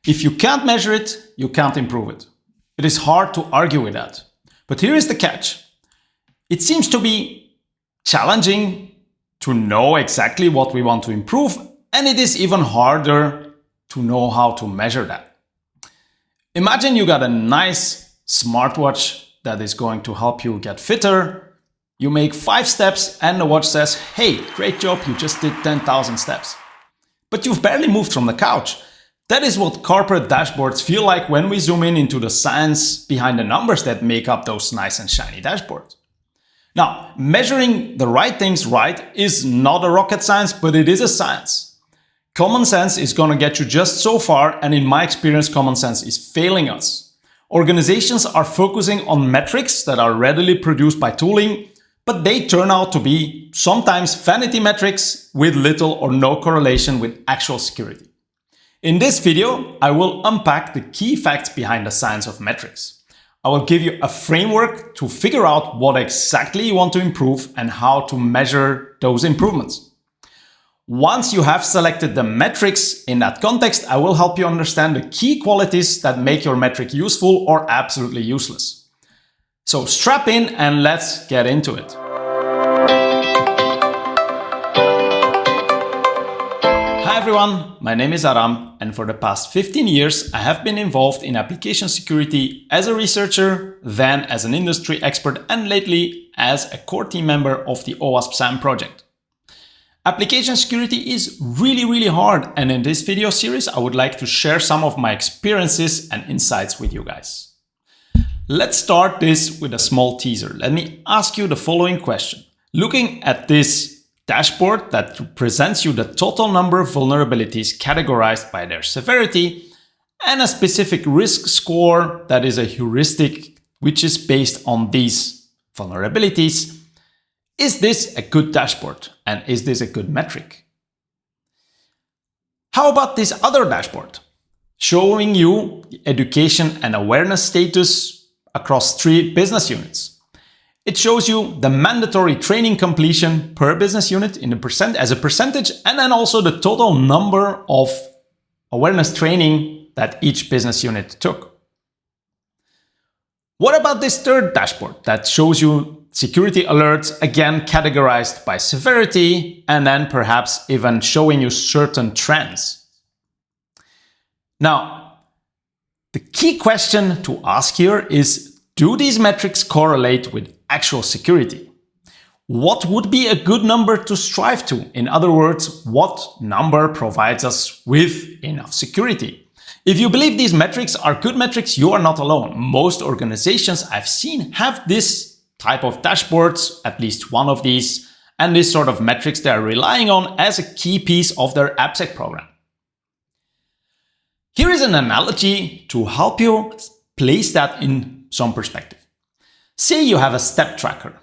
If you can't measure it, you can't improve it. It is hard to argue with that. But here is the catch. It seems to be challenging to know exactly what we want to improve, and it is even harder to know how to measure that. Imagine you got a nice smartwatch that is going to help you get fitter. You make 5 steps and the watch says, hey, great job, you just did 10,000 steps. But you've barely moved from the couch. That is what corporate dashboards feel like when we zoom in into the science behind the numbers that make up those nice and shiny dashboards. Now, measuring the right things right is not a rocket science, but it is a science. Common sense is going to get you just so far, and in my experience, common sense is failing us. Organizations are focusing on metrics that are readily produced by tooling, but they turn out to be sometimes vanity metrics with little or no correlation with actual security. In this video, I will unpack the key facts behind the science of metrics. I will give you a framework to figure out what exactly you want to improve and how to measure those improvements. Once you have selected the metrics in that context, I will help you understand the key qualities that make your metric useful or absolutely useless. So strap in and let's get into it. Hi everyone, my name is Aram, and for the past 15 years I have been involved in application security as a researcher, then as an industry expert, and lately as a core team member of the OWASP SAMM project. Application security is really hard, and in this video series I would like to share some of my experiences and insights with you guys. Let's start this with a small teaser. Let me ask you the following question. Looking at this dashboard that presents you the total number of vulnerabilities categorized by their severity and a specific risk score that is a heuristic which is based on these vulnerabilities, is this a good dashboard and is this a good metric? How about this other dashboard showing you the education and awareness status across 3 business units? It shows you the mandatory training completion per business unit in as a percentage, and then also the total number of awareness training that each business unit took. What about this third dashboard that shows you security alerts, again categorized by severity, and then perhaps even showing you certain trends? Now, the key question to ask here is, do these metrics correlate with actual security? What would be a good number to strive to? In other words, what number provides us with enough security? If you believe these metrics are good metrics, you are not alone. Most organizations I've seen have this type of dashboards, at least one of these, and this sort of metrics they are relying on as a key piece of their AppSec program. Here is an analogy to help you place that in some perspective. Say you have a step tracker,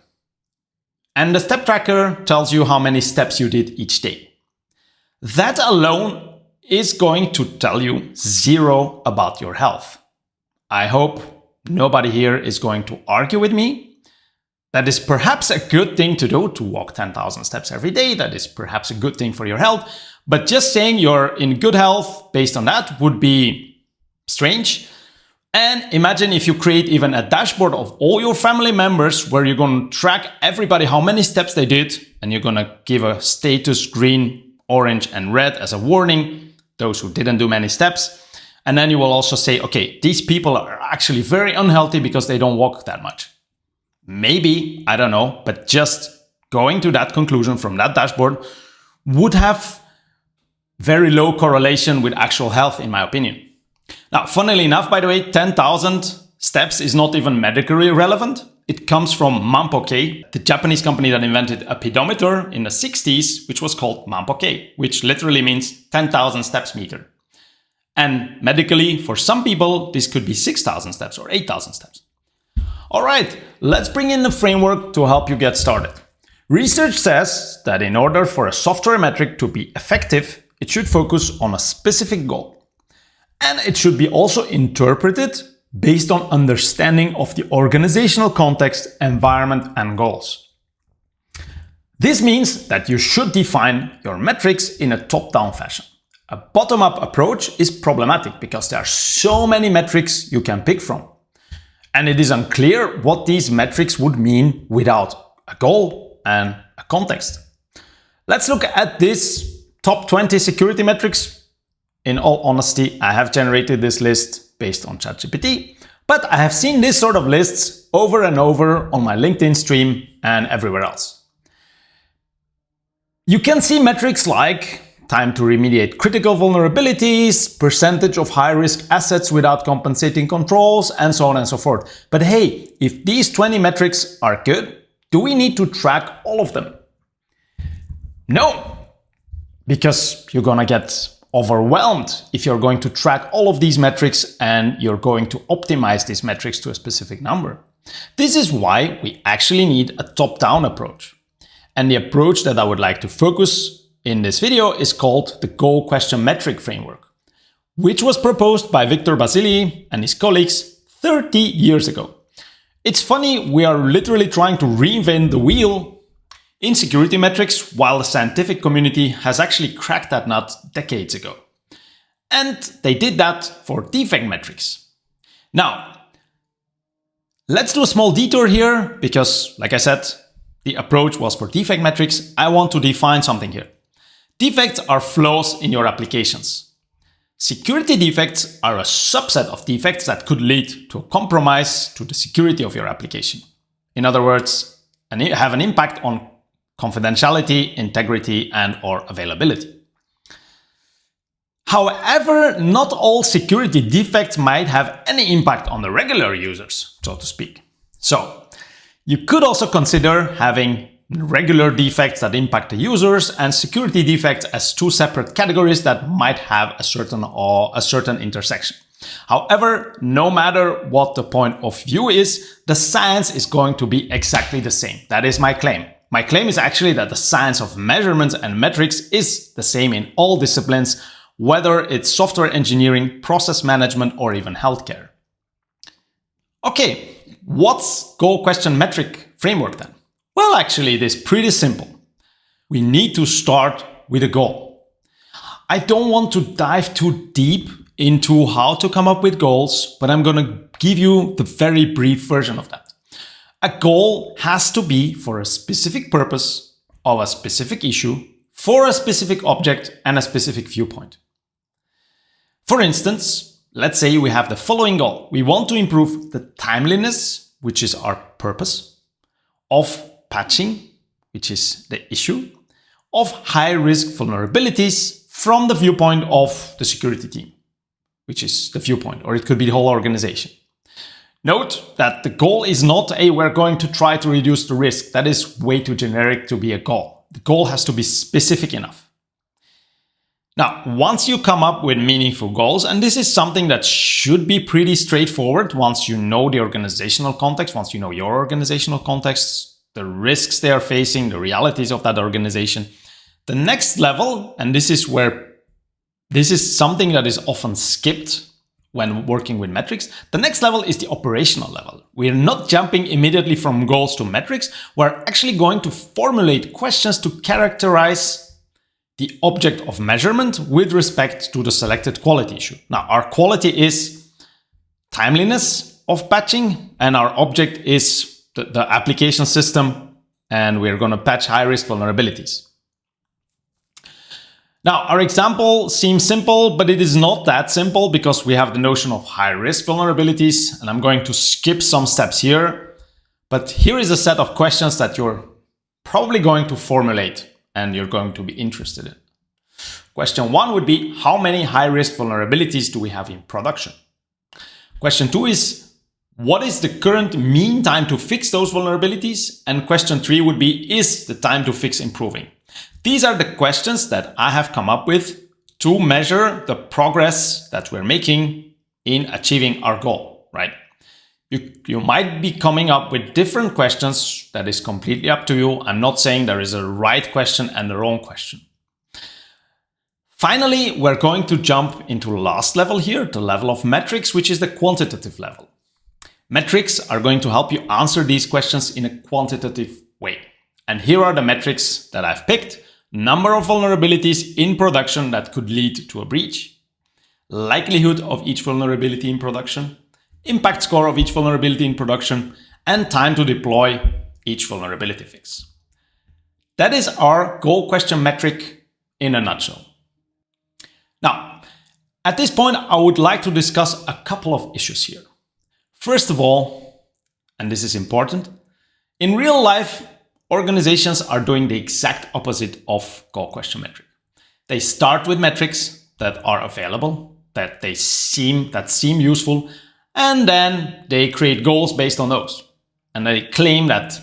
and the step tracker tells you how many steps you did each day. That alone is going to tell you 0 about your health. I hope nobody here is going to argue with me. That is perhaps a good thing to do, to walk 10,000 steps every day. That is perhaps a good thing for your health. But just saying you're in good health based on that would be strange. And imagine if you create even a dashboard of all your family members where you're going to track everybody how many steps they did, and you're going to give a status green, orange, and red as a warning, those who didn't do many steps. And then you will also say, okay, these people are actually very unhealthy because they don't walk that much. Maybe, I don't know, but just going to that conclusion from that dashboard would have very low correlation with actual health, in my opinion. Now, funnily enough, by the way, 10,000 steps is not even medically relevant. It comes from Mampo-K, the Japanese company that invented a pedometer in the 60s, which was called Mampo-K, which literally means 10,000 steps meter. And medically, for some people, this could be 6,000 steps or 8,000 steps. All right, let's bring in the framework to help you get started. Research says that in order for a software metric to be effective, it should focus on a specific goal. And it should be also interpreted based on understanding of the organizational context, environment, and goals. This means that you should define your metrics in a top-down fashion. A bottom-up approach is problematic because there are so many metrics you can pick from. And it is unclear what these metrics would mean without a goal and a context. Let's look at this top 20 security metrics. In all honesty, I have generated this list based on ChatGPT, but I have seen this sort of lists over and over on my LinkedIn stream and everywhere else. You can see metrics like time to remediate critical vulnerabilities, percentage of high-risk assets without compensating controls, and so on and so forth. But hey, if these 20 metrics are good, do we need to track all of them? No, because you're gonna get overwhelmed if you're going to track all of these metrics and you're going to optimize these metrics to a specific number. This is why we actually need a top-down approach. And the approach that I would like to focus in this video is called the goal question metric framework, which was proposed by Victor Basili and his colleagues 30 years ago. It's funny, we are literally trying to reinvent the wheel in security metrics while the scientific community has actually cracked that nut decades ago. And they did that for defect metrics. Now, let's do a small detour here because, like I said, the approach was for defect metrics. I want to define something here. Defects are flaws in your applications. Security defects are a subset of defects that could lead to a compromise to the security of your application. In other words, have an impact on confidentiality, integrity, and/or availability. However, not all security defects might have any impact on the regular users, so to speak. So, you could also consider having regular defects that impact the users and security defects as two separate categories that might have a certain intersection. However, no matter what the point of view is, the science is going to be exactly the same. That is my claim. My claim is actually that the science of measurements and metrics is the same in all disciplines, whether it's software engineering, process management, or even healthcare. Okay, what's goal question metric framework then? Well, actually, it is pretty simple. We need to start with a goal. I don't want to dive too deep into how to come up with goals, but I'm going to give you the very brief version of that. A goal has to be for a specific purpose of a specific issue, for a specific object and a specific viewpoint. For instance, let's say we have the following goal. We want to improve the timeliness, which is our purpose, of patching, which is the issue, of high-risk vulnerabilities from the viewpoint of the security team, which is the viewpoint, or it could be the whole organization. Note that the goal is not we're going to try to reduce the risk. That is way too generic to be a goal. The goal has to be specific enough. Now, once you come up with meaningful goals, and this is something that should be pretty straightforward once you know the organizational context, once you know your organizational context, the risks they are facing, the realities of that organization. The next level, and this is something that is often skipped when working with metrics, the next level is the operational level. We're not jumping immediately from goals to metrics. We're actually going to formulate questions to characterize the object of measurement with respect to the selected quality issue. Now, our quality is timeliness of patching, and our object is the application system, and we're going to patch high-risk vulnerabilities. Now, our example seems simple, but it is not that simple because we have the notion of high-risk vulnerabilities, and I'm going to skip some steps here. But here is a set of questions that you're probably going to formulate and you're going to be interested in. Question 1 would be, how many high-risk vulnerabilities do we have in production? Question 2 is, what is the current mean time to fix those vulnerabilities? And question 3 would be, is the time to fix improving? These are the questions that I have come up with to measure the progress that we're making in achieving our goal, right? You might be coming up with different questions. That is completely up to you. I'm not saying there is a right question and a wrong question. Finally, we're going to jump into the last level here, the level of metrics, which is the quantitative level. Metrics are going to help you answer these questions in a quantitative way. And here are the metrics that I've picked. number of vulnerabilities in production that could lead to a breach, likelihood of each vulnerability in production, impact score of each vulnerability in production, and time to deploy each vulnerability fix. That is our goal question metric in a nutshell. Now, at this point, I would like to discuss a couple of issues here. First of all, and this is important, in real life, organizations are doing the exact opposite of goal question metric. They start with metrics that are available, that seem useful, and then they create goals based on those. And they claim that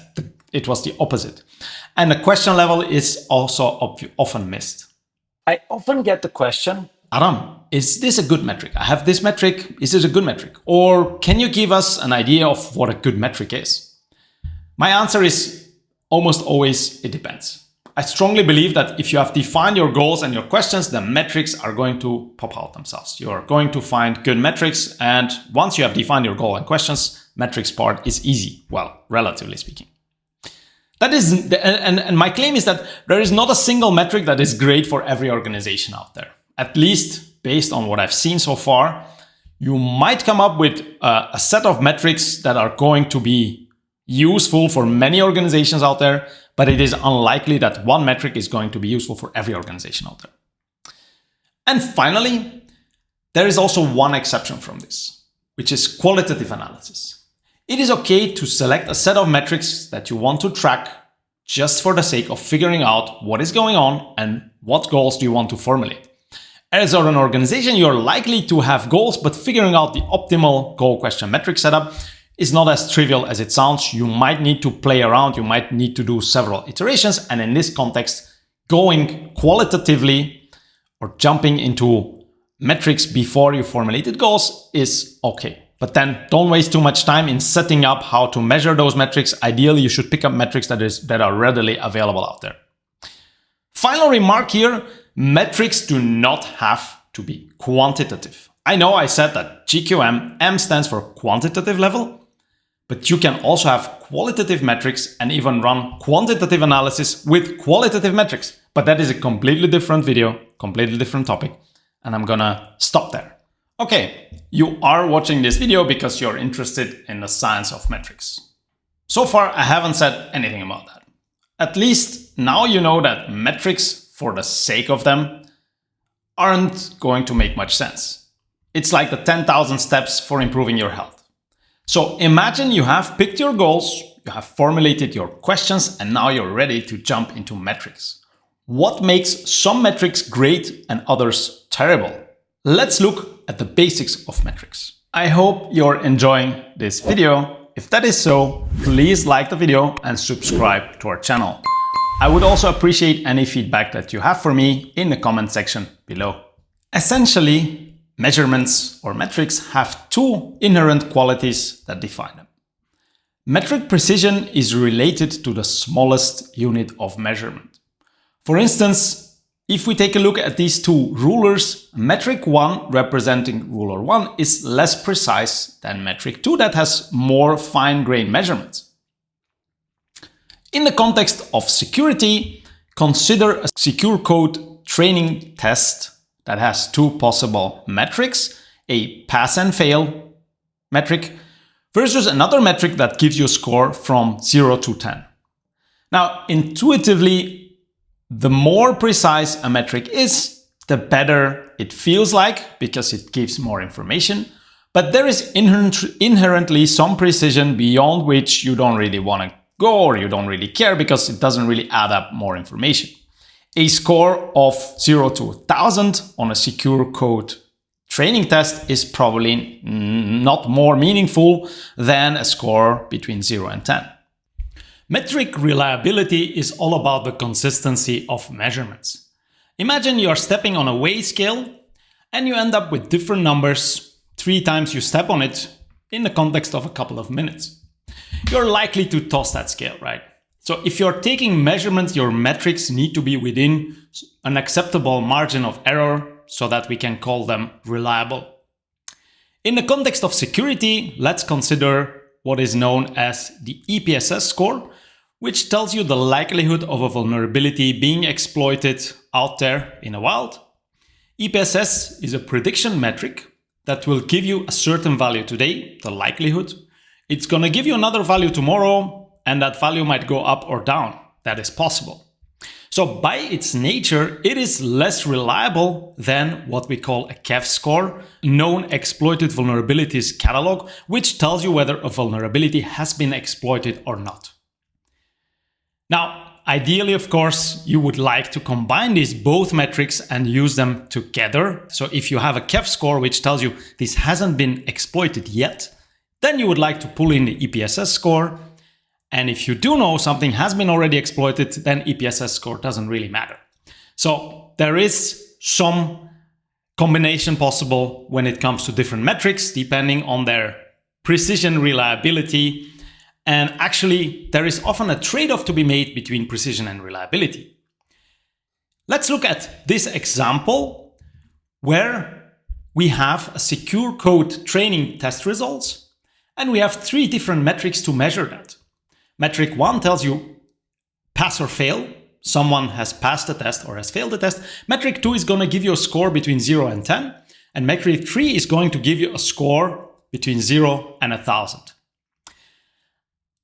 it was the opposite. And the question level is also often missed. I often get the question, Adam, is this a good metric? I have this metric. Is this a good metric? Or can you give us an idea of what a good metric is? My answer is almost always it depends. I strongly believe that if you have defined your goals and your questions, the metrics are going to pop out themselves. You are going to find good metrics. And once you have defined your goal and questions, metrics part is easy. Well, relatively speaking. That is, and my claim is that there is not a single metric that is great for every organization out there. At least based on what I've seen so far, you might come up with a set of metrics that are going to be useful for many organizations out there, but it is unlikely that one metric is going to be useful for every organization out there. And finally, there is also one exception from this, which is qualitative analysis. It is okay to select a set of metrics that you want to track just for the sake of figuring out what is going on and what goals do you want to formulate. As an organization, you're likely to have goals, but figuring out the optimal goal question metric setup is not as trivial as it sounds. You might need to play around, you might need to do several iterations, and in this context, going qualitatively or jumping into metrics before you formulated goals is okay. But then don't waste too much time in setting up how to measure those metrics. Ideally, you should pick up metrics that are readily available out there. Final remark here, metrics do not have to be quantitative. I know I said that GQM, M stands for quantitative level, but you can also have qualitative metrics and even run quantitative analysis with qualitative metrics. But that is a completely different video, completely different topic, and I'm gonna stop there. Okay, you are watching this video because you're interested in the science of metrics. So far, I haven't said anything about that. At least now you know that metrics, for the sake of them, aren't going to make much sense. It's like the 10,000 steps for improving your health. So imagine you have picked your goals, you have formulated your questions, and now you're ready to jump into metrics. What makes some metrics great and others terrible? Let's look at the basics of metrics. I hope you're enjoying this video. If that is so, please like the video and subscribe to our channel. I would also appreciate any feedback that you have for me in the comment section below. Essentially, measurements or metrics have two inherent qualities that define them. Metric precision is related to the smallest unit of measurement. For instance, if we take a look at these two rulers, metric 1 representing ruler 1 is less precise than metric 2 that has more fine-grained measurements. In the context of security, consider a secure code training test that has two possible metrics, a pass and fail metric versus another metric that gives you a score from 0 to 10. Now, intuitively, the more precise a metric is, the better it feels like because it gives more information. But there is inherently some precision beyond which you don't really want to go or you don't really care because it doesn't really add up more information. A score of 0 to 1000 on a secure code training test is probably not more meaningful than a score between 0 and 10. Metric reliability is all about the consistency of measurements. Imagine you are stepping on a weigh scale and you end up with different numbers 3 times you step on it in the context of a couple of minutes. You're likely to toss that scale, right? So if you're taking measurements, your metrics need to be within an acceptable margin of error so that we can call them reliable. In the context of security, let's consider what is known as the EPSS score, which tells you the likelihood of a vulnerability being exploited out there in the wild. EPSS is a prediction metric that will give you a certain value today, the likelihood. It's going to give you another value tomorrow, and that value might go up or down. That is possible. So by its nature, it is less reliable than what we call a KEV score, known exploited vulnerabilities catalog, which tells you whether a vulnerability has been exploited or not. Now, ideally, of course, you would like to combine these both metrics and use them together. So if you have a KEV score which tells you this hasn't been exploited yet, then you would like to pull in the EPSS score. And if you do know something has been already exploited, then EPSS score doesn't really matter. So there is some combination possible when it comes to different metrics, depending on their precision, reliability. And actually, there is often a trade-off to be made between precision and reliability. Let's look at this example where we have a secure code training test results, and we have 3 different metrics to measure that. Metric 1 tells you pass or fail. Someone has passed the test or has failed the test. Metric 2 is going to give you a score between 0 and 10. And metric 3 is going to give you a score between 0 and 1,000.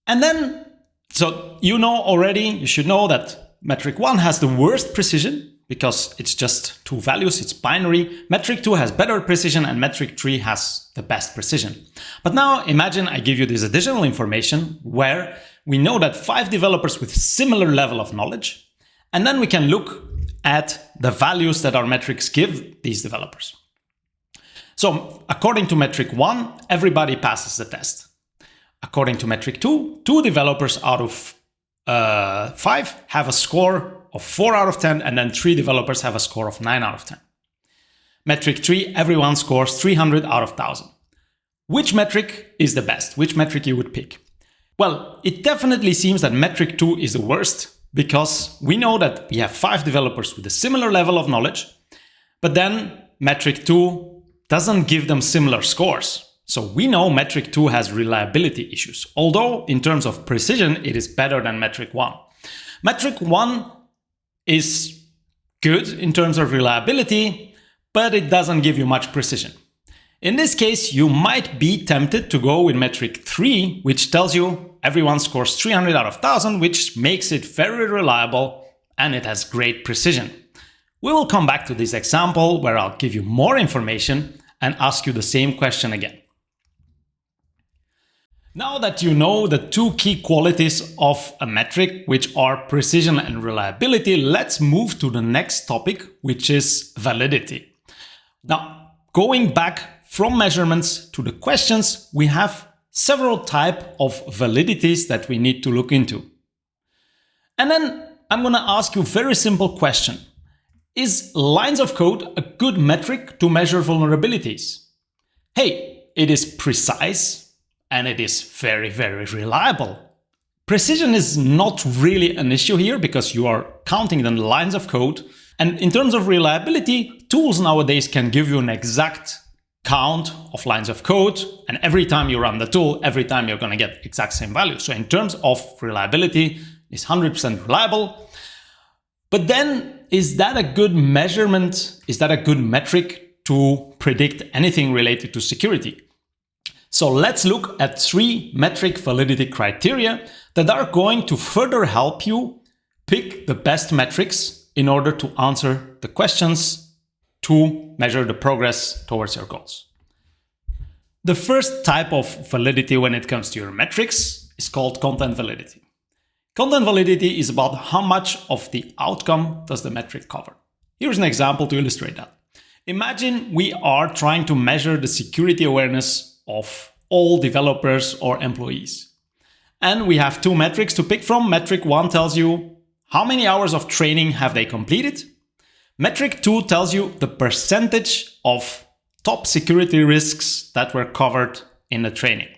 And then, so you know already, you should know that metric 1 has the worst precision because it's just 2 values, it's binary. Metric 2 has better precision and metric 3 has the best precision. But now imagine I give you this additional information where we know that 5 developers with similar level of knowledge, and then we can look at the values that our metrics give these developers. So according to metric 1, everybody passes the test. According to metric 2, 2 developers out of 5 have a score of 4 out of 10, and then 3 developers have a score of 9 out of 10. Metric 3, everyone scores 300 out of 1,000. Which metric is the best? Which metric you would pick? Well, it definitely seems that metric 2 is the worst because we know that we have 5 developers with a similar level of knowledge, but then metric 2 doesn't give them similar scores. So we know metric 2 has reliability issues, although in terms of precision, it is better than metric 1. Metric 1 is good in terms of reliability, but it doesn't give you much precision. In this case, you might be tempted to go with metric 3, which tells you everyone scores 300 out of 1,000, which makes it very reliable and it has great precision. We will come back to this example where I'll give you more information and ask you the same question again. Now that you know the 2 key qualities of a metric, which are precision and reliability, let's move to the next topic, which is validity. Now, going back from measurements to the questions, we have several types of validities that we need to look into. And then I'm going to ask you a very simple question. Is lines of code a good metric to measure vulnerabilities? Hey, it is precise and it is very, very reliable. Precision is not really an issue here because you are counting the lines of code. And in terms of reliability, tools nowadays can give you an exact count of lines of code, and every time you run the tool, every time you're going to get exact same value. So in terms of reliability, it's 100% reliable. But then, is that a good measurement? Is that a good metric to predict anything related to security? So let's look at 3 metric validity criteria that are going to further help you pick the best metrics in order to answer the questions to measure the progress towards your goals. The first type of validity when it comes to your metrics is called content validity. Content validity is about how much of the outcome does the metric cover. Here's an example to illustrate that. Imagine we are trying to measure the security awareness of all developers or employees. And we have 2 metrics to pick from. Metric 1 tells you how many hours of training have they completed. Metric 2 tells you the percentage of top security risks that were covered in the training.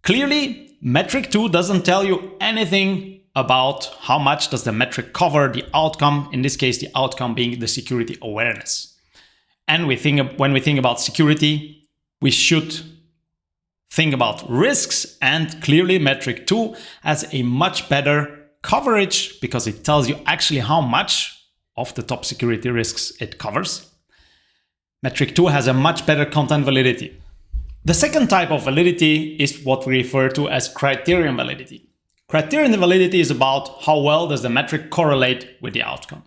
Clearly, metric 2 doesn't tell you anything about how much does the metric cover the outcome, in this case, the outcome being the security awareness. And when we think about security, we should think about risks, and clearly metric 2 has a much better coverage because it tells you actually how much of the top security risks it covers. Metric 2 has a much better content validity. The second type of validity is what we refer to as criterion validity. Criterion validity is about how well does the metric correlate with the outcome.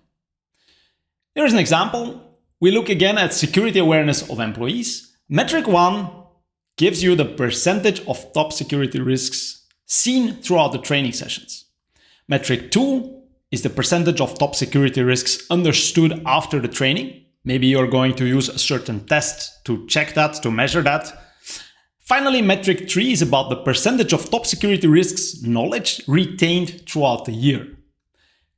Here's an example. We look again at security awareness of employees. Metric 1 gives you the percentage of top security risks seen throughout the training sessions. Metric 2 is the percentage of top security risks understood after the training. Maybe you're going to use a certain test to check that, to measure that. Finally, metric 3 is about the percentage of top security risks knowledge retained throughout the year.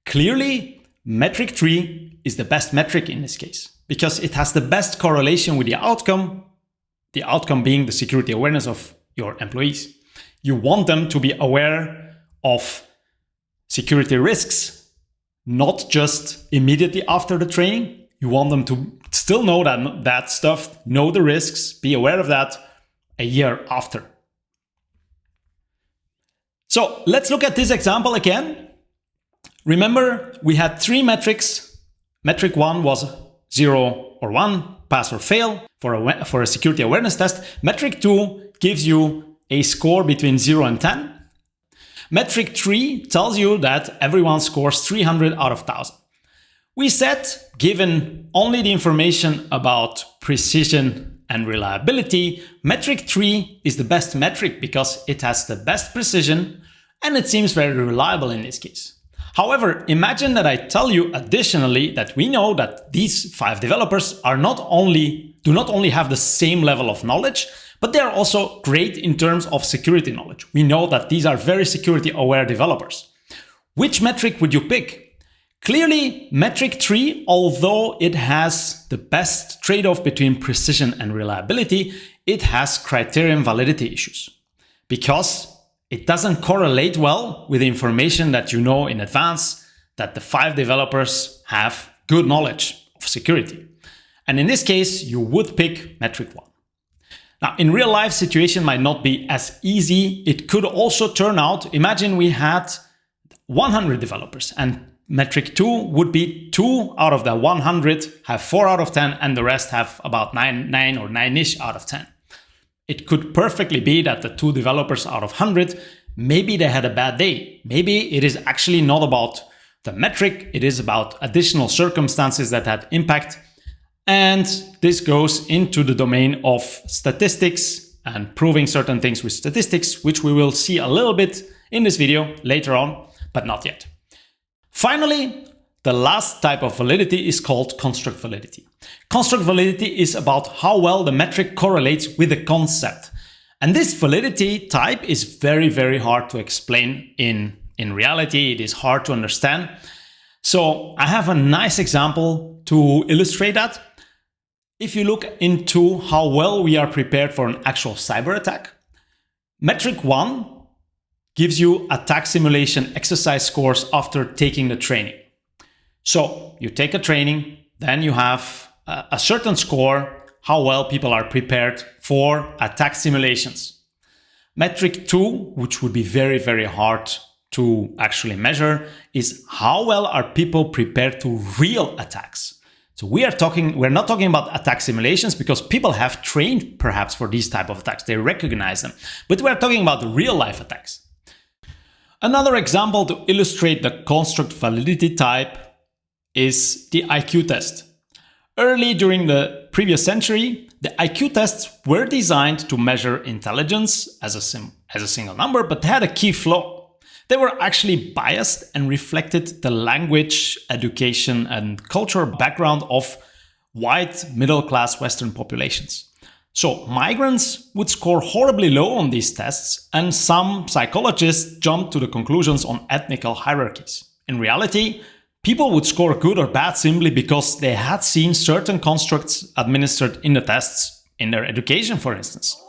Clearly, metric 3 is the best metric in this case because it has the best correlation with the outcome being the security awareness of your employees. You want them to be aware of security risks, not just immediately after the training. You want them to still know that stuff, know the risks, be aware of that a year after. So let's look at this example again. Remember, we had 3 metrics. Metric 1 was 0 or 1, pass or fail for a security awareness test. Metric 2 gives you a score between 0 and 10. Metric 3 tells you that everyone scores 300 out of 1,000. We said, given only the information about precision and reliability, metric 3 is the best metric because it has the best precision and it seems very reliable in this case. However, imagine that I tell you additionally that we know that these 5 developers do not only have the same level of knowledge, but they are also great in terms of security knowledge. We know that these are very security aware developers. Which metric would you pick? Clearly, metric 3, although it has the best trade-off between precision and reliability, it has criterion validity issues because it doesn't correlate well with the information that you know in advance that the 5 developers have good knowledge of security. And in this case, you would pick metric 1. Now, in real life, situation might not be as easy. It could also turn out, imagine we had 100 developers and metric 2 would be 2 out of the 100 have 4 out of 10 and the rest have about 9 or 9-ish out of 10. It could perfectly be that the 2 developers out of 100, maybe they had a bad day. Maybe it is actually not about the metric, it is about additional circumstances that had impact. And this goes into the domain of statistics and proving certain things with statistics, which we will see a little bit in this video later on, but not yet. Finally, the last type of validity is called construct validity. Construct validity is about how well the metric correlates with the concept. And this validity type is very, very hard to explain in reality. It is hard to understand. So I have a nice example to illustrate that. If you look into how well we are prepared for an actual cyber attack, metric 1 gives you attack simulation exercise scores after taking the training. So you take a training, then you have a certain score, how well people are prepared for attack simulations. Metric 2, which would be very, very hard to actually measure, is how well are people prepared to real attacks. So we're not talking about attack simulations because people have trained perhaps for these type of attacks. They recognize them, but we're talking about real life attacks. Another example to illustrate the construct validity type is the IQ test. Early during the previous century, the IQ tests were designed to measure intelligence as a single number, but they had a key flaw. They were actually biased and reflected the language, education, and cultural background of white, middle-class Western populations. So migrants would score horribly low on these tests, and some psychologists jumped to the conclusions on ethnical hierarchies. In reality, people would score good or bad simply because they had seen certain constructs administered in the tests in their education, for instance.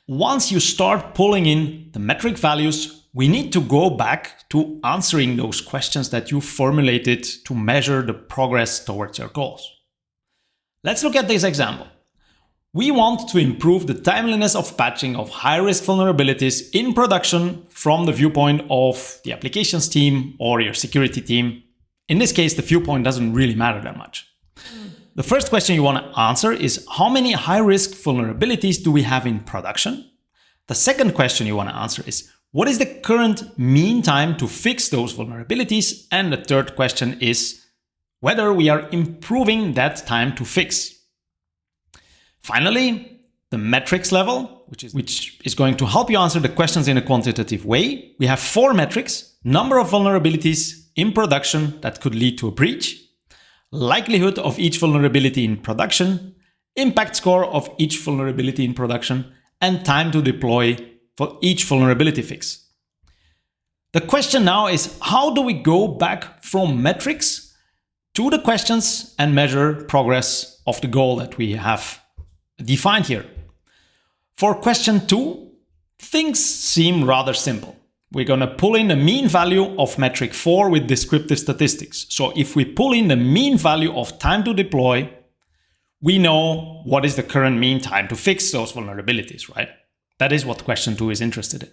Once you start pulling in the metric values, we need to go back to answering those questions that you formulated to measure the progress towards your goals. Let's look at this example. We want to improve the timeliness of patching of high-risk vulnerabilities in production from the viewpoint of the applications team or your security team. In this case, the viewpoint doesn't really matter that much. The first question you want to answer is how many high-risk vulnerabilities do we have in production? The second question you want to answer is what is the current mean time to fix those vulnerabilities? And the third question is whether we are improving that time to fix. Finally, the metrics level, which is going to help you answer the questions in a quantitative way. We have 4 metrics: number of vulnerabilities in production that could lead to a breach, likelihood of each vulnerability in production, impact score of each vulnerability in production, and time to deploy for each vulnerability fix. The question now is, how do we go back from metrics to the questions and measure progress of the goal that we have defined here? For question 2, things seem rather simple. We're going to pull in the mean value of metric 4 with descriptive statistics. So if we pull in the mean value of time to deploy, we know what is the current mean time to fix those vulnerabilities, right? That is what question 2 is interested in.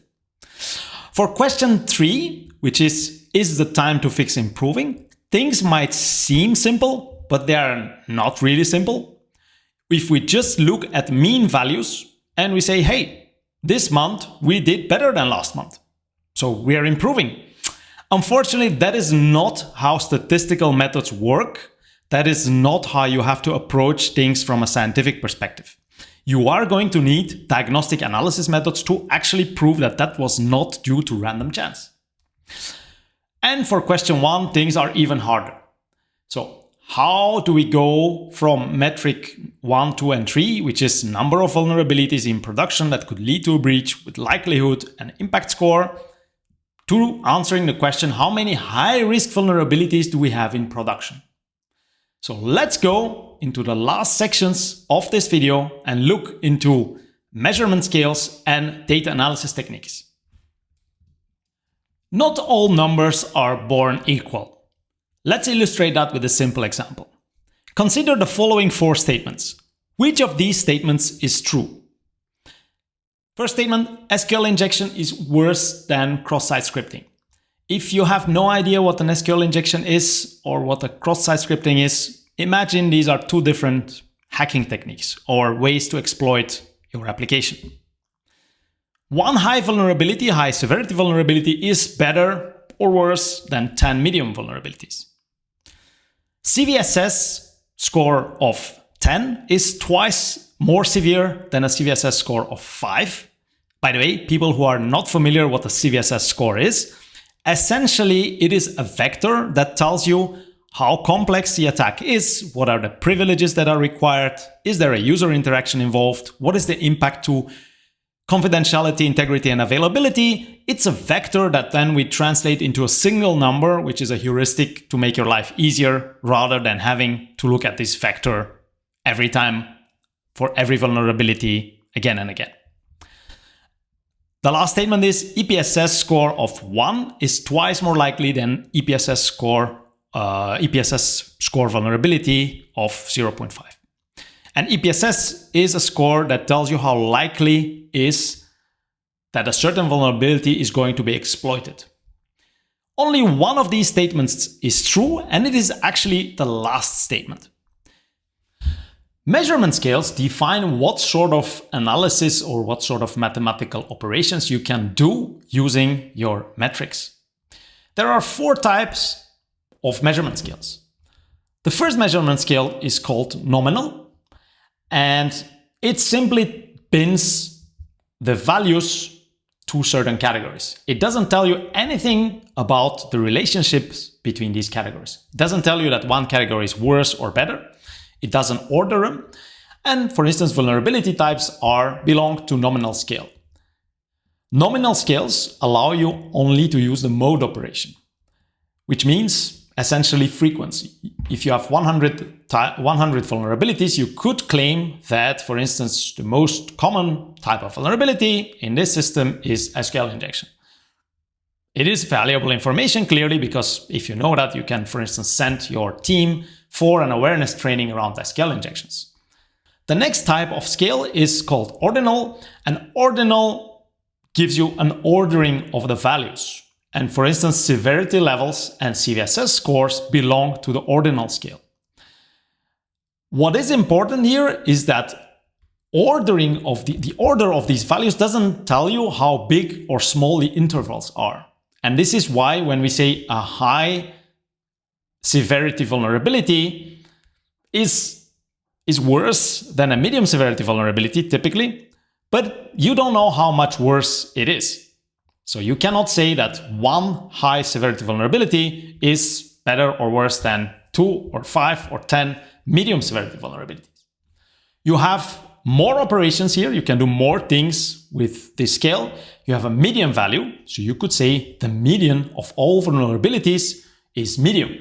For question 3, which is the time to fix improving? Things might seem simple, but they are not really simple. If we just look at mean values and we say, hey, this month we did better than last month, so we are improving. Unfortunately, that is not how statistical methods work. That is not how you have to approach things from a scientific perspective. You are going to need diagnostic analysis methods to actually prove that that was not due to random chance. And for question 1, things are even harder. So how do we go from metric 1, 2, and 3, which is number of vulnerabilities in production that could lead to a breach with likelihood and impact score, to answering the question, how many high-risk vulnerabilities do we have in production? So let's go into the last sections of this video and look into measurement scales and data analysis techniques. Not all numbers are born equal. Let's illustrate that with a simple example. Consider the following 4 statements. Which of these statements is true? First statement, SQL injection is worse than cross-site scripting. If you have no idea what an SQL injection is or what a cross-site scripting is, imagine these are 2 different hacking techniques or ways to exploit your application. One high severity vulnerability is better or worse than 10 medium vulnerabilities. CVSS score of 10 is twice more severe than a CVSS score of 5. By the way, people who are not familiar what a CVSS score is, essentially it is a vector that tells you how complex the attack is, what are the privileges that are required, is there a user interaction involved, what is the impact to confidentiality, integrity, and availability. It's a vector that then we translate into a single number, which is a heuristic to make your life easier rather than having to look at this vector every time for every vulnerability again and again. The last statement is EPSS score of 1 is twice more likely than EPSS score vulnerability of 0.5. And EPSS is a score that tells you how likely is that a certain vulnerability is going to be exploited. Only one of these statements is true, and it is actually the last statement. Measurement scales define what sort of analysis or what sort of mathematical operations you can do using your metrics. There are 4 types of measurement scales. The first measurement scale is called nominal, and it simply pins the values to certain categories. It doesn't tell you anything about the relationships between these categories. It doesn't tell you that one category is worse or better. It doesn't order them. And for instance, vulnerability types belong to nominal scale. Nominal scales allow you only to use the mode operation, which means essentially frequency. If you have 100 vulnerabilities, you could claim that, for instance, the most common type of vulnerability in this system is SQL injection. It is valuable information, clearly, because if you know that, you can, for instance, send your team for an awareness training around SQL injections. The next type of scale is called ordinal, and ordinal gives you an ordering of the values. And for instance, severity levels and CVSS scores belong to the ordinal scale. What is important here is that ordering of the order of these values doesn't tell you how big or small the intervals are. And this is why when we say a high severity vulnerability is worse than a medium severity vulnerability typically, but you don't know how much worse it is. So you cannot say that one high severity vulnerability is better or worse than 2 or 5 or 10 medium severity vulnerabilities. You have more operations here. You can do more things with this scale. You have a median value. So you could say the median of all vulnerabilities is medium.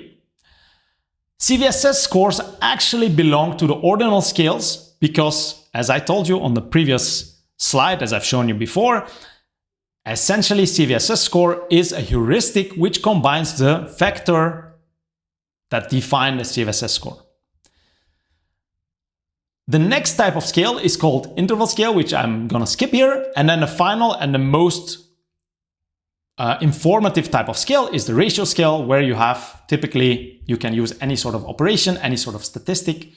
CVSS scores actually belong to the ordinal scales because, as I told you on the previous slide, as I've shown you before, essentially CVSS score is a heuristic which combines the vector that define the CVSS score. The next type of scale is called interval scale, which I'm going to skip here. And then the final and the most informative type of scale is the ratio scale, where you have typically, you can use any sort of operation, any sort of statistic.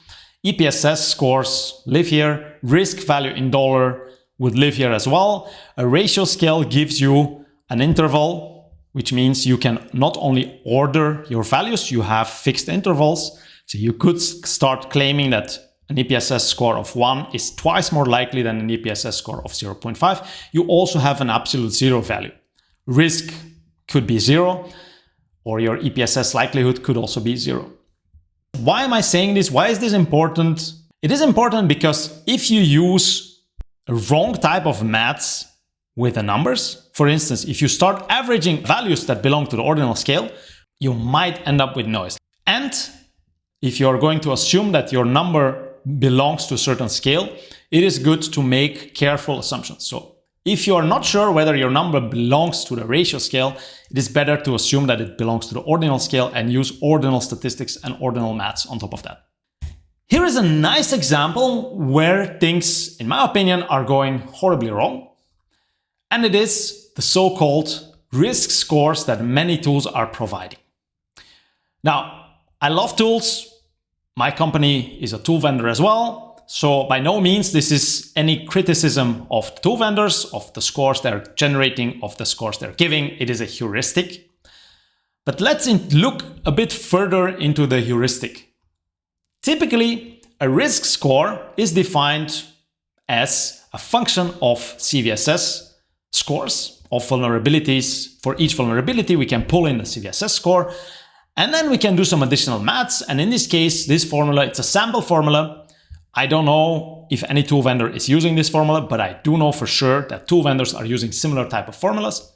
EPSS scores live here. Risk value in dollar would live here as well. A ratio scale gives you an interval, which means you can not only order your values, you have fixed intervals. So you could start claiming that an EPSS score of 1 is twice more likely than an EPSS score of 0.5. You also have an absolute zero value. Risk could be 0, or your EPSS likelihood could also be 0. Why am I saying this? Why is this important? It is important because if you use a wrong type of maths with the numbers, for instance, if you start averaging values that belong to the ordinal scale, you might end up with noise. And if you're going to assume that your number belongs to a certain scale, it is good to make careful assumptions. So if you are not sure whether your number belongs to the ratio scale, it is better to assume that it belongs to the ordinal scale and use ordinal statistics and ordinal maths on top of that. Here is a nice example where things, in my opinion, are going horribly wrong. And it is the so-called risk scores that many tools are providing. Now, I love tools. My company is a tool vendor as well. So by no means this is any criticism of the tool vendors, of the scores they're generating, of the scores they're giving. It is a heuristic. But let's look a bit further into the heuristic. Typically, a risk score is defined as a function of CVSS scores of vulnerabilities. For each vulnerability, we can pull in the CVSS score, and then we can do some additional maths. And in this case, this formula, it's a sample formula. I don't know if any tool vendor is using this formula, but I do know for sure that tool vendors are using similar type of formulas.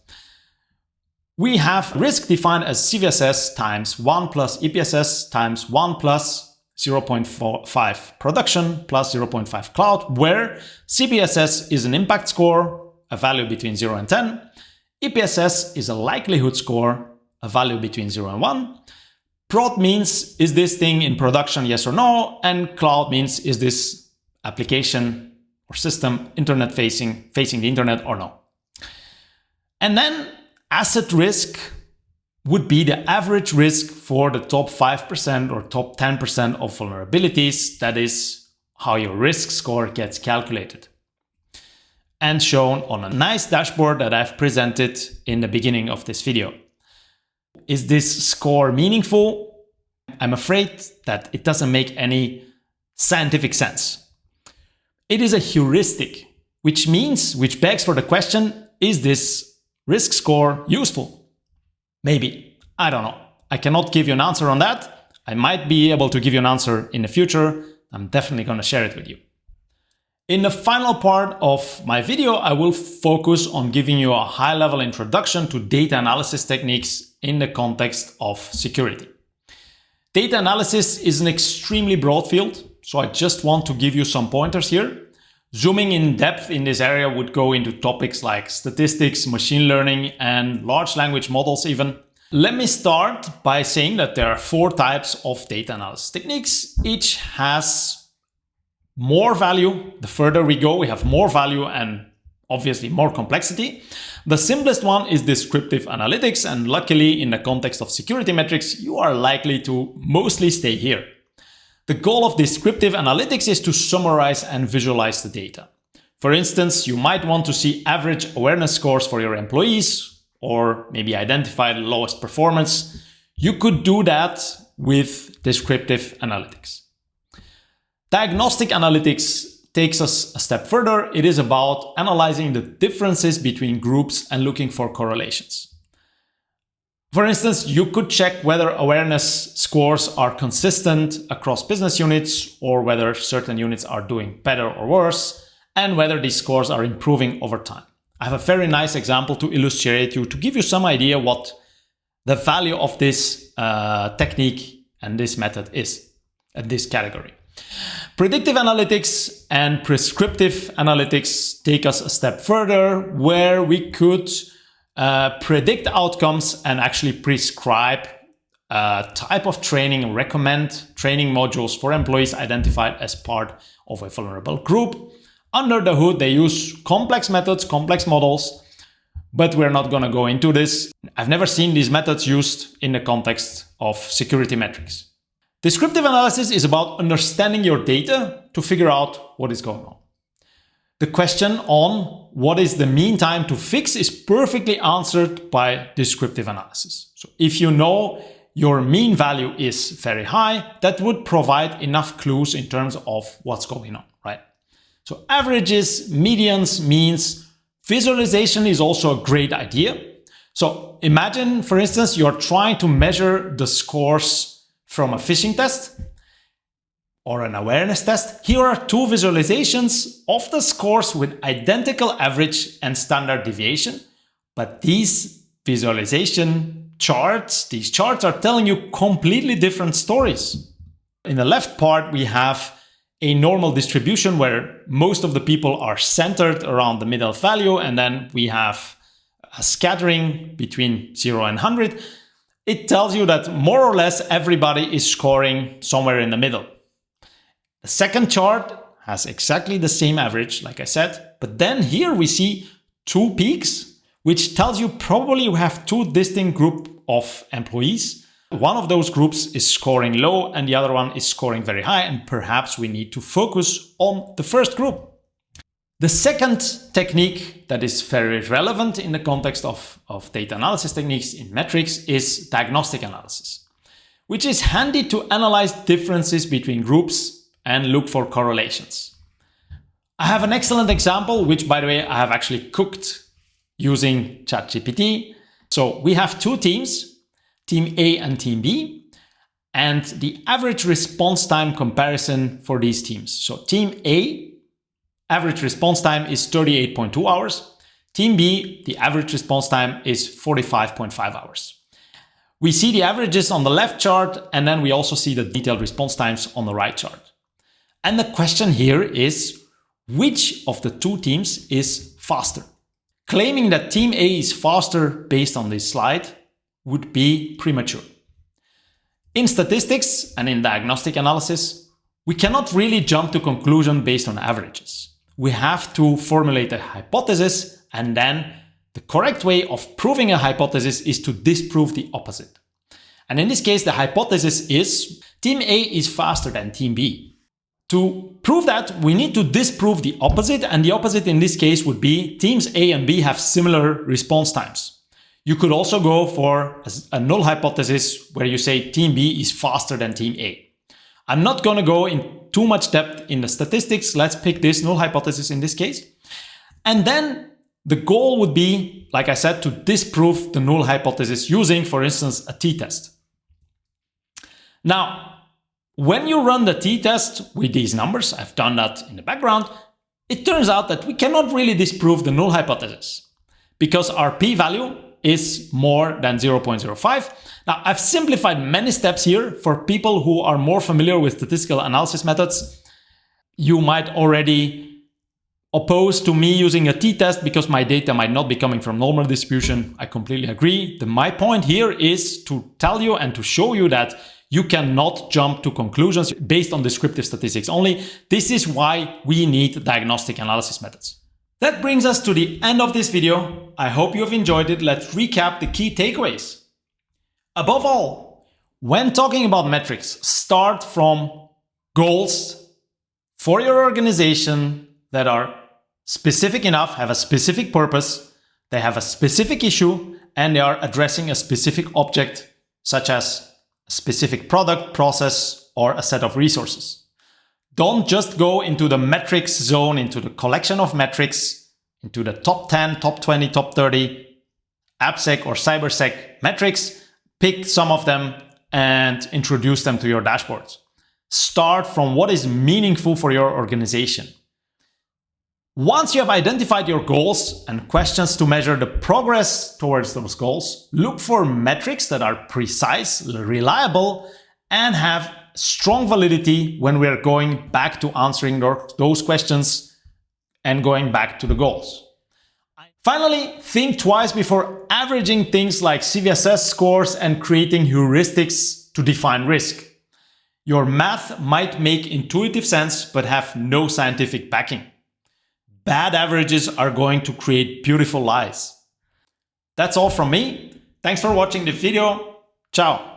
We have risk defined as CVSS times 1 plus EPSS times 1 plus 0.5 production plus 0.5 cloud, where CVSS is an impact score, a value between 0 and 10. EPSS is a likelihood score, a value between 0 and 1. Prod means, is this thing in production, yes or no? And cloud means, is this application or system internet facing the internet or no? And then asset risk would be the average risk for the top 5% or top 10% of vulnerabilities. That is how your risk score gets calculated and shown on a nice dashboard that I've presented in the beginning of this video. Is this score meaningful? I'm afraid that it doesn't make any scientific sense. It is a heuristic, which begs for the question, is this risk score useful? Maybe, I don't know. I cannot give you an answer on that. I might be able to give you an answer in the future. I'm definitely going to share it with you. In the final part of my video, I will focus on giving you a high-level introduction to data analysis techniques in the context of security. Data analysis is an extremely broad field, so I just want to give you some pointers here. Zooming in depth in this area would go into topics like statistics, machine learning, and large language models even. Let me start by saying that there are 4 types of data analysis techniques. Each has more value. The further we go, we have more value and obviously more complexity. The simplest one is descriptive analytics, and luckily in the context of security metrics, you are likely to mostly stay here. The goal of descriptive analytics is to summarize and visualize the data. For instance, you might want to see average awareness scores for your employees, or maybe identify the lowest performance. You could do that with descriptive analytics. Diagnostic analytics takes us a step further. It is about analyzing the differences between groups and looking for correlations. For instance, you could check whether awareness scores are consistent across business units, or whether certain units are doing better or worse, and whether these scores are improving over time. I have a very nice example to illustrate you, to give you some idea what the value of this technique and this method is, and this category. Predictive analytics and prescriptive analytics take us a step further, where we could predict outcomes and actually prescribe a type of training, recommend training modules for employees identified as part of a vulnerable group. Under the hood, they use complex methods, complex models, but we're not going to go into this. I've never seen these methods used in the context of security metrics. Descriptive analysis is about understanding your data to figure out what is going on. The question on what is the mean time to fix is perfectly answered by descriptive analysis. So if you know your mean value is very high, that would provide enough clues in terms of what's going on, right? So averages, medians, means, visualization is also a great idea. So imagine, for instance, you're trying to measure the scores from a phishing test or an awareness test. Here are two visualizations of the scores with identical average and standard deviation. But these visualization charts, these charts are telling you completely different stories. In the left part, we have a normal distribution where most of the people are centered around the middle value, and then we have a scattering between 0 and 100. It tells you that more or less everybody is scoring somewhere in the middle. The second chart has exactly the same average, like I said, but then here we see two peaks, which tells you probably you have two distinct groups of employees. One of those groups is scoring low and the other one is scoring very high, and perhaps we need to focus on the first group. The second technique that is very relevant in the context of data analysis techniques in metrics is diagnostic analysis, which is handy to analyze differences between groups and look for correlations. I have an excellent example, which by the way, I have actually cooked using ChatGPT. So we have two teams, Team A and Team B, and the average response time comparison for these teams. So Team A, average response time is 38.2 hours. Team B, the average response time is 45.5 hours. We see the averages on the left chart, and then we also see the detailed response times on the right chart. And the question here is, which of the two teams is faster? Claiming that Team A is faster based on this slide would be premature. In statistics and in diagnostic analysis, we cannot really jump to conclusion based on averages. We have to formulate a hypothesis, and then the correct way of proving a hypothesis is to disprove the opposite. And in this case, the hypothesis is Team A is faster than Team B. To prove that, we need to disprove the opposite, and the opposite in this case would be teams A and B have similar response times. You could also go for a null hypothesis where you say Team B is faster than Team A. I'm not going to go in too much depth in the statistics. Let's pick this null hypothesis in this case. And then the goal would be, like I said, to disprove the null hypothesis using, for instance, a t-test. Now, when you run the t-test with these numbers, I've done that in the background, it turns out that we cannot really disprove the null hypothesis because our p-value is more than 0.05. Now, I've simplified many steps here for people who are more familiar with statistical analysis methods. You might already oppose to me using a t-test because my data might not be coming from normal distribution. I completely agree. My point here is to tell you and to show you that You cannot jump to conclusions based on descriptive statistics only. This is why we need diagnostic analysis methods. That brings us to the end of this video. I hope you have enjoyed it. Let's recap the key takeaways. Above all, when talking about metrics, start from goals for your organization that are specific enough, have a specific purpose, they have a specific issue, and they are addressing a specific object, such as a specific product, process, or a set of resources. Don't just go into the metrics zone, into the collection of metrics, into the top 10, top 20, top 30 AppSec or CyberSec metrics. Pick some of them and introduce them to your dashboards. Start from what is meaningful for your organization. Once you have identified your goals and questions to measure the progress towards those goals, look for metrics that are precise, reliable, and have strong validity when we are going back to answering those questions and going back to the goals. Finally, think twice before averaging things like CVSS scores and creating heuristics to define risk. Your math might make intuitive sense but have no scientific backing. Bad averages are going to create beautiful lies. That's all from me. Thanks for watching the video. Ciao.